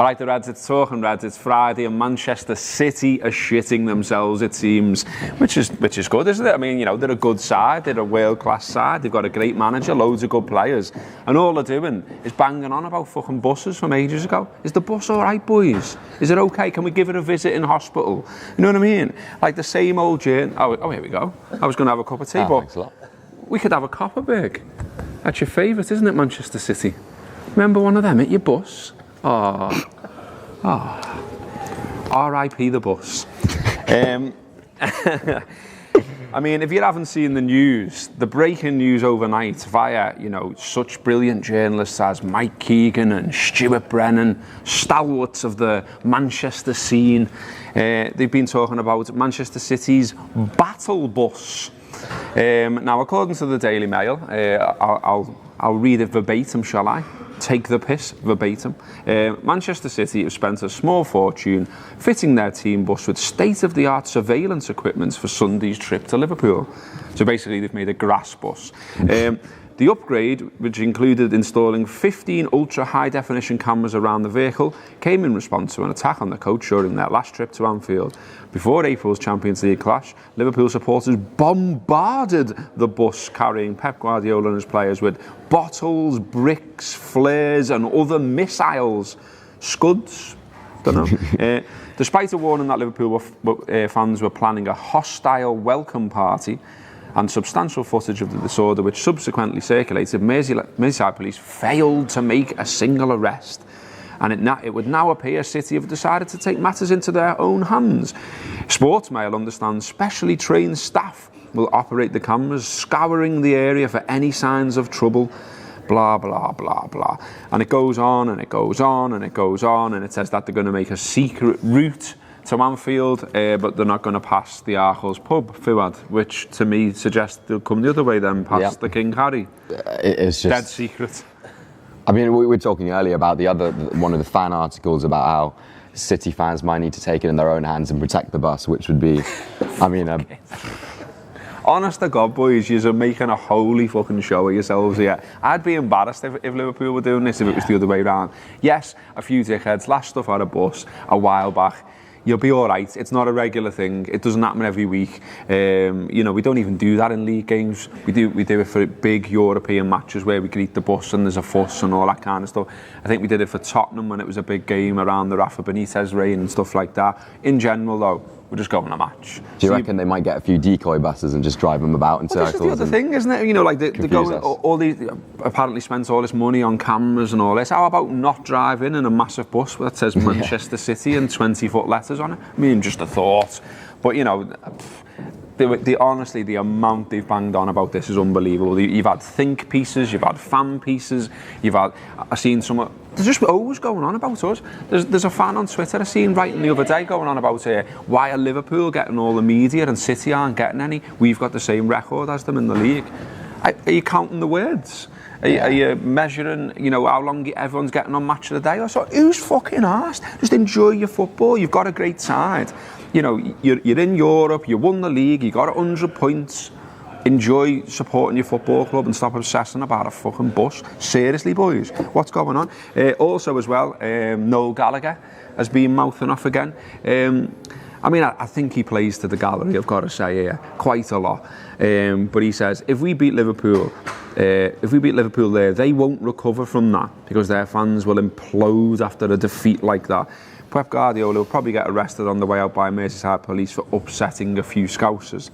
All right, the Reds, it's talking Reds. It's Friday, and Manchester City are shitting themselves, it seems, which is good, isn't it? I mean, you know, they're a good side, they're a world-class side, they've got a great manager, loads of good players, and all they're doing is banging on about fucking buses from ages ago. Is the bus all right, boys? Is it okay? Can we give it a visit in hospital? You know what I mean? Like the same old journey. Oh, here we go. I was going to have a cup of tea, but thanks a lot. We could have a Copperberg. That's your favourite, isn't it, Manchester City? Remember one of them at your bus? R.I.P. the bus. I mean, if you haven't seen the news, the breaking news overnight via, you know, such brilliant journalists as Mike Keegan and Stuart Brennan, stalwarts of the Manchester scene, they've been talking about Manchester City's battle bus. Now, according to the Daily Mail, I'll read it verbatim, shall I? Take the piss verbatim. Manchester City have spent a small fortune fitting their team bus with state-of-the-art surveillance equipment for Sunday's trip to Liverpool. So basically, they've made a grass bus. The upgrade, which included installing 15 ultra-high-definition cameras around the vehicle, came in response to an attack on the coach during their last trip to Anfield. Before April's Champions League clash, Liverpool supporters bombarded the bus carrying Pep Guardiola and his players with bottles, bricks, flares and other missiles. Scuds? Don't know. Despite a warning that Liverpool fans were planning a hostile welcome party, and substantial footage of the disorder which subsequently circulated, Merseyside police failed to make a single arrest. And it would now appear City have decided to take matters into their own hands. Sportsmail understands specially trained staff will operate the cameras, scouring the area for any signs of trouble. Blah, blah, blah, blah. And it goes on and it goes on and it goes on, and it says that they're going to make a secret route to Anfield, but they're not going to pass the Archos pub, Fuad, which to me suggests they'll come the other way then, past the King Harry. It's just dead secret. I mean, we were talking earlier about one of the fan articles about how City fans might need to take it in their own hands and protect the bus, which would be, I mean, honest to God, boys, you're making a holy fucking show of yourselves here. I'd be embarrassed if Liverpool were doing this, if it was the other way around. Yes, a few dickheads lashed stuff out of bus a while back. You'll be all right. It's not a regular thing. It doesn't happen every week. You know, we don't even do that in league games. We do it for big European matches where we greet the bus and there's a fuss and all that kind of stuff. I think we did it for Tottenham when it was a big game around the Rafa Benitez reign and stuff like that. In general, though, we're just going a match. Do you reckon they might get a few decoy buses and just drive them about in circles? This is the other thing, isn't it? You know, like they're going, all these apparently spent all this money on cameras and all this. How about not driving in a massive bus that says Manchester City and 20-foot letters on it? I mean, just a thought. But you know, honestly, the amount they've banged on about this is unbelievable. You've had think pieces, you've had fan pieces, I've seen some. There's just always going on about us. There's a fan on Twitter I seen writing the other day going on about why are Liverpool getting all the media and City aren't getting any? We've got the same record as them in the league. Are you counting the words? Are you measuring, you know, how long everyone's getting on Match of the Day? I thought, who's fucking arsed? Just enjoy your football. You've got a great side. You know, you're in Europe, you won the league, you got 100 points. Enjoy supporting your football club and stop obsessing about a fucking bus. Seriously, boys, what's going on? Also, as well, Noel Gallagher has been mouthing off again. I mean, I think he plays to the gallery, I've got to say here, quite a lot. But he says, if we beat Liverpool there, they won't recover from that because their fans will implode after a defeat like that. Pep Guardiola will probably get arrested on the way out by Merseyside police for upsetting a few Scousers.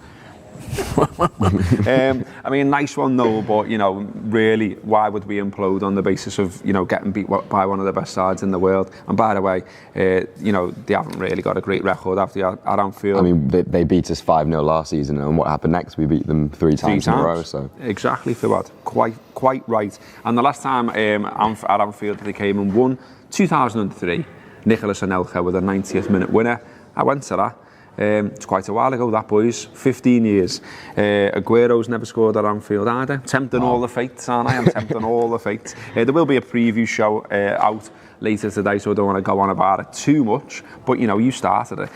I mean, nice one though, but you know, really, why would we implode on the basis of, you know, getting beat by one of the best sides in the world? And by the way, you know, they haven't really got a great record after at Anfield. I mean, they beat us 5-0 last season, and what happened next? We beat them three times in a row. So exactly, Fuad, quite right. And the last time at Anfield they came and won, 2003. Nicolas Anelka with a 90th minute winner. I went to that. It's quite a while ago, that, boys. 15 years. Aguero's never scored at Anfield either. Tempting all the fates, aren't I? I'm tempting all the fates. There will be a preview show out later today, so I don't want to go on about it too much. But, you know, you started it.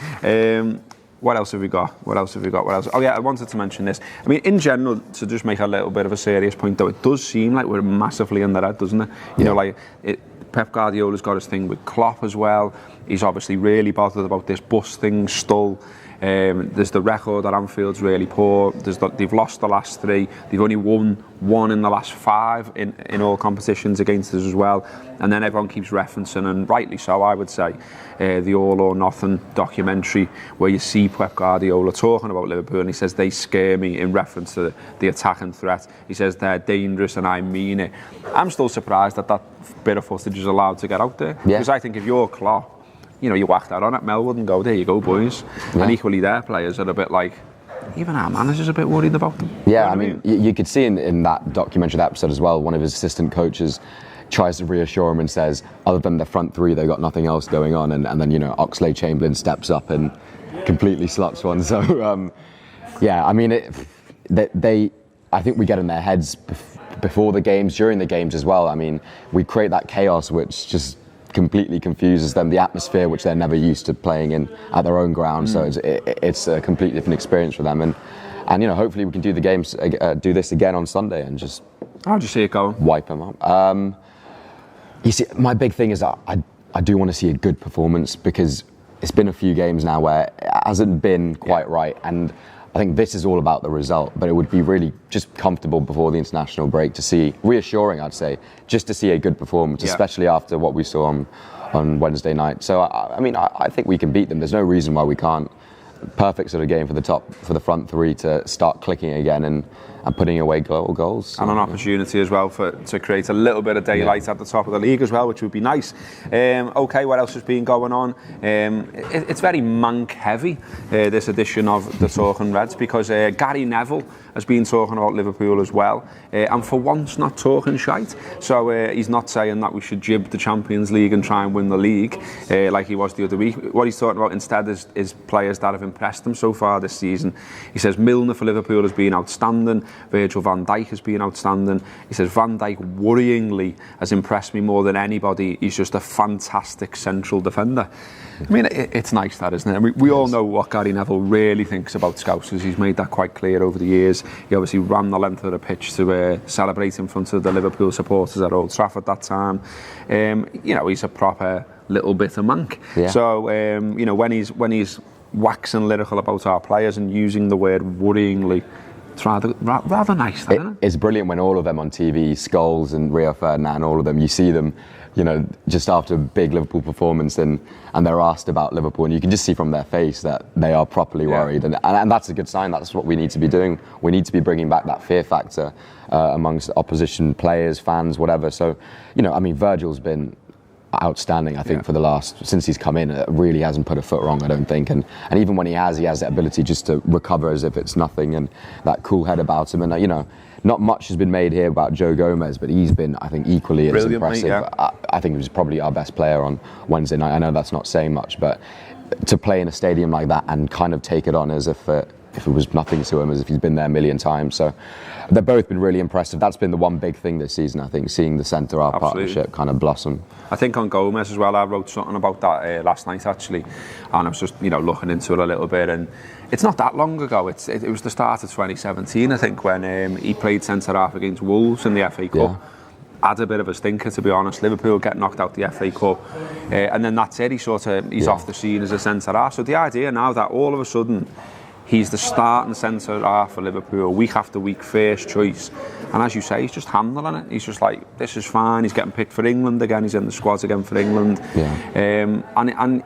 What else have we got? Oh yeah, I wanted to mention this. I mean, in general, to just make a little bit of a serious point, though, it does seem like we're massively in the red, doesn't it? You know, like Pep Guardiola's got his thing with Klopp as well. He's obviously really bothered about this bus thing, Stull. There's the record at Anfield's really poor. They've lost the last 3. They've only won 1 in the last 5 in all competitions against us as well. And then everyone keeps referencing, and rightly so, I would say, the All or Nothing documentary where you see Pep Guardiola talking about Liverpool, and he says they scare me in reference to the attacking threat. He says they're dangerous, and I mean it. I'm still surprised that bit of footage is allowed to get out there. Because I think if you're Klopp, you whack that on at Melwood and go, there you go, boys. Yeah. And equally their players are a bit like, even our manager's a bit worried about them. Yeah, I mean, you could see in that documentary, that episode as well, one of his assistant coaches tries to reassure him and says, other than the front 3, they've got nothing else going on. And then, Oxlade-Chamberlain steps up and completely slots one. So, I mean, I think we get in their heads before the games, during the games as well. I mean, we create that chaos which just completely confuses them, the atmosphere which they're never used to playing in at their own ground. So it's a completely different experience for them, and hopefully we can do this again on Sunday and just how do you see it going? Wipe them up. You see, my big thing is that I do want to see a good performance, because it's been a few games now where it hasn't been quite right, and I think this is all about the result, but it would be really just comfortable before the international break to see, reassuring I'd say, just to see a good performance, especially after what we saw on Wednesday night. So I think we can beat them. There's no reason why we can't. Perfect sort of game for the front 3 to start clicking again and putting away goals. And an opportunity as well to create a little bit of daylight at the top of the league as well, which would be nice. Okay, what else has been going on? It's very Manc heavy, this edition of the Talking Reds, because Gary Neville has been talking about Liverpool as well, and for once not talking shite. So he's not saying that we should jib the Champions League and try and win the league like he was the other week. What he's talking about instead is players that have impressed him so far this season. He says Milner for Liverpool has been outstanding. Virgil van Dijk has been outstanding. He says Van Dijk worryingly has impressed me more than anybody. He's just a fantastic central defender. I mean, it's nice that, isn't it? We all know what Gary Neville really thinks about Scousers. He's made that quite clear over the years. He obviously ran the length of the pitch to celebrate in front of the Liverpool supporters at Old Trafford that time. He's a proper little bit of Manc. Yeah. So, when he's waxing lyrical about our players and using the word worryingly, it's rather nice, isn't it? It's brilliant when all of them on TV, Scholes and Rio Ferdinand, all of them, you see them, just after a big Liverpool performance and they're asked about Liverpool, and you can just see from their face that they are properly worried, and that's a good sign. That's what we need to be doing. We need to be bringing back that fear factor amongst opposition players, fans, whatever. So, Virgil's been outstanding, I think, for the last, since he's come in, it really hasn't put a foot wrong, I don't think, and even when he has that ability just to recover as if it's nothing, and that cool head about him, and not much has been made here about Joe Gomez, but he's been, I think, equally as impressive. I think he was probably our best player on Wednesday night. I know that's not saying much, but to play in a stadium like that and kind of take it on as if it was nothing to him, as if he's been there a million times. So they've both been really impressive. That's been the one big thing this season, I think, seeing the centre-half partnership kind of blossom. I think on Gomez as well, I wrote something about that last night actually, and I was just looking into it a little bit, and it's not that long ago. It was the start of 2017, I think, when he played centre-half against Wolves in the FA Cup. Had a bit of a stinker, to be honest. Liverpool get knocked out the FA Cup, and then that's it. He's off the scene as a centre-half. So the idea now that all of a sudden he's the starting centre-half for Liverpool, week after week, first choice. And as you say, he's just handling it. He's just like, this is fine. He's getting picked for England again. He's in the squads again for England. And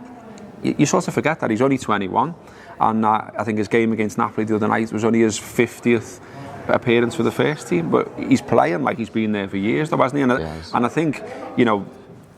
you sort of forget that he's only 21. And I think his game against Napoli the other night was only his 50th appearance for the first team. But he's playing like he's been there for years, though, hasn't he? And I think,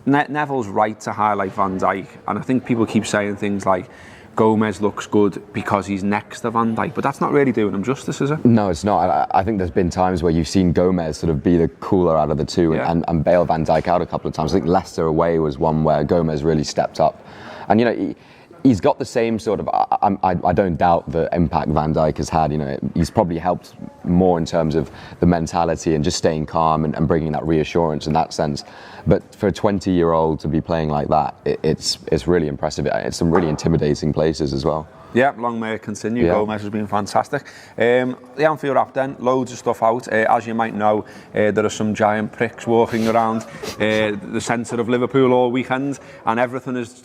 Neville's right to highlight Van Dijk. And I think people keep saying things like, Gomez looks good because he's next to Van Dijk, but that's not really doing him justice, is it? No, it's not. I think there's been times where you've seen Gomez sort of be the cooler out of the two and bail Van Dijk out a couple of times. I think Leicester away was one where Gomez really stepped up. And, he's got the same sort of, I don't doubt the impact Van Dijk has had. He's probably helped more in terms of the mentality and just staying calm and bringing that reassurance in that sense. But for a 20-year-old to be playing like that, it's really impressive. It's some really intimidating places as well. Yeah, long may it continue. Yeah. Gomez has been fantastic. The Anfield app then, loads of stuff out. As you might know, there are some giant pricks walking around the centre of Liverpool all weekend, and everything is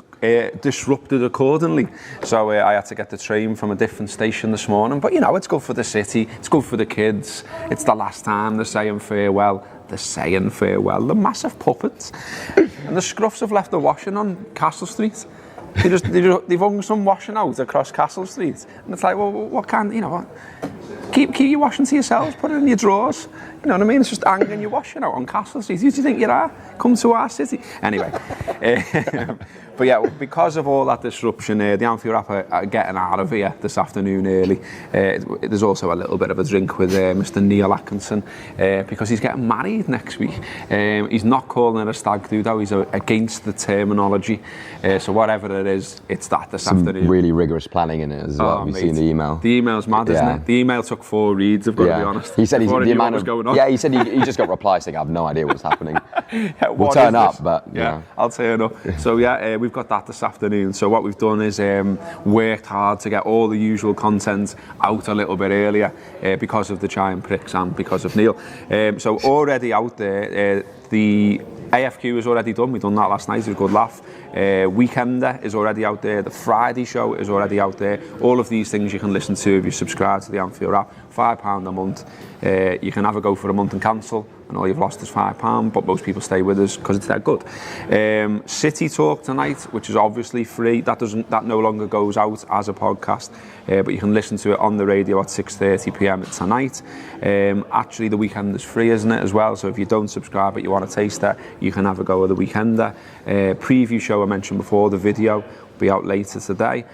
disrupted accordingly. So I had to get the train from a different station this morning. But, you know, it's good for the city, it's good for the kids. It's the last time they're saying farewell. The massive puppets. And the Scruffs have left the washing on Castle Street. They've hung some washing out across Castle Street, and it's like, well, what can, you know, what? Keep your washing to yourselves, put it in your drawers. You know what I mean? It's just hanging your washing out on Castle Street. Who do you think you are? Come to our city. Anyway, but yeah, because of all that disruption, the Anfield app are getting out of here this afternoon early. There's also a little bit of a drink with Mr. Neil Atkinson because he's getting married next week. He's not calling it a stag do though. He's against the terminology. So whatever it is, it's that this afternoon. Really rigorous planning in it as well. Have you seen the email? The email's mad, isn't it? The email took 4 reads, I've got to be honest. He said the amount of going on. Yeah, he said he just got replies saying, I have no idea what's happening. We'll What turn is up, this? but yeah, I'll turn up. So yeah, we've got that this afternoon. So what we've done is worked hard to get all the usual content out a little bit earlier because of the giant pricks and because of Neil. So already out there, the AFQ is already done. We've done that last night. It was a good laugh. Weekender is already out there. The Friday show is already out there. All of these things you can listen to if you subscribe to the Anfield app. £5 a month. You can have a go for a month and cancel, and all you've lost is £5. But most people stay with us because it's that good. City Talk tonight, which is obviously free. That no longer goes out as a podcast, but you can listen to it on the radio at 6:30 p.m. tonight. Actually, the Weekend is free, isn't it, as well? So if you don't subscribe but you want to taste it, you can have a go at the Weekender. Preview show I mentioned before, the video will be out later today.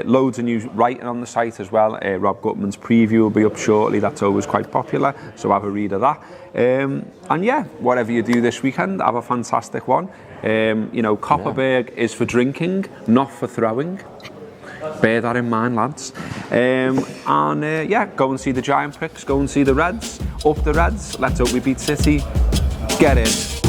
Loads of news writing on the site as well. Rob Gutman's preview will be up shortly. That's always quite popular, so have a read of that. And yeah, whatever you do this weekend, have a fantastic one. You know, Copperberg is for drinking, not for throwing. Bear that in mind, lads. Yeah, go and see the giant pricks, go and see the Reds. Up the Reds. Let's hope we beat City. Get in.